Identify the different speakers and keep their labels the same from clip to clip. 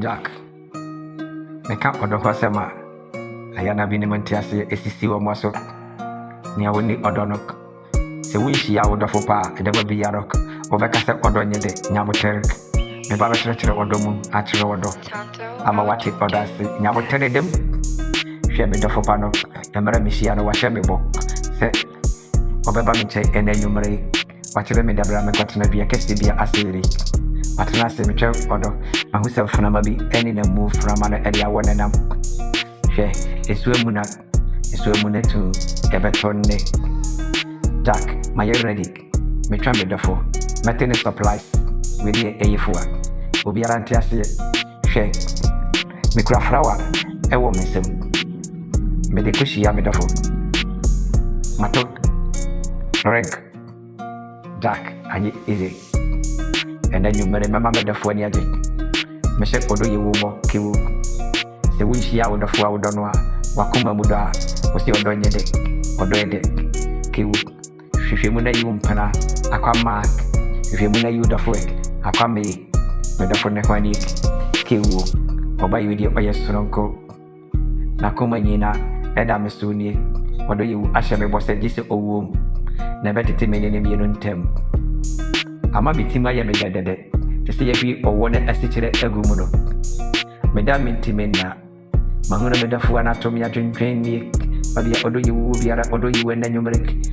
Speaker 1: Jack. Make up or the Hosama. Ayana Binimantias, SCC or Mosso. Near Winnie Odonok. So we see out of Opa, and never be a rock. Or back as a Odonia de Naboteric. Me Baba Treacher or Domu, Atro or Dog. I'm a watch it or that's Naboteric them. Share me the Fopano, and Mara Michiano was Shemibo. Say, Obeba Miche and then you marry. Watch them in the Brahma Cotton be a Castabia Asiri. But last time, Michel Odo, and who self from be any move from an area one and share. It's Wemuna, it's Wemuna to Eberton neck. Jack, my ready. Me try me the four. Maintenance supplies with the A4. Obiarantias, share. Me craft flower, a woman sim. Me the cushy yammy the four. Matok, Rank, Jack, and easy. And then you remember the phone yet. Monsieur Odo, you will kill. The wish ya would have found on Wakuma Muda was your doing it. Or do it. Kill. If you muna you umpana, I come mark. If you muna you the foot, I come me. With the phone one kill. Or buy you the oil sonko. Nakuma Nina, Edam Suni. Or do you usher me was a dis o womb? Never determine any immune temp. I might be Tima Yamida to see if you or one a stitch at Egumuno. Madame Intimena, Mahuna Medafu anatomy at train me, but the Odo you will be at Odo you and then you break.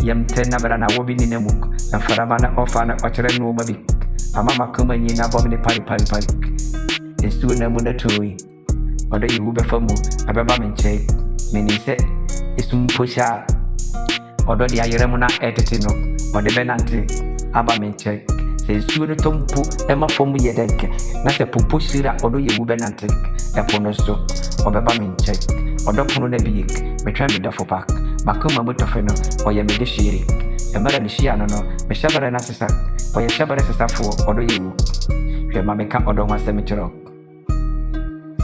Speaker 1: Yam Tenabarana will be in a book, and for a man of an Ocheran Womabi. A mamma come in above the pali. It's two Namuna Tui. Odo you will be for more, a babamin check. Many said, it's soon push out. Odo the Ayramuna etitino, or the Benanti. Abamin check. Says you don't put Emma from me yet. Not a pumpushira, although you will benantic, a ponoso, or Babamin check, or Doctor Nebik, may try me the for pack, Macuma Mutafeno, or your medishiri, a mother Mishiano, me shabber and assessor, or your shabber assessor for, or you. Your mamma can't order my cemetery.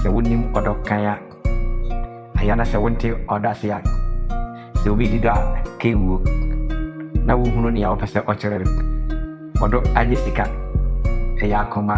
Speaker 1: So wouldn't him order Kaya. Ayana Sawunti or Dacia. So we did that, Kiwu. Now we know the opposite orchard. Odo Ajisika, a Yakoma.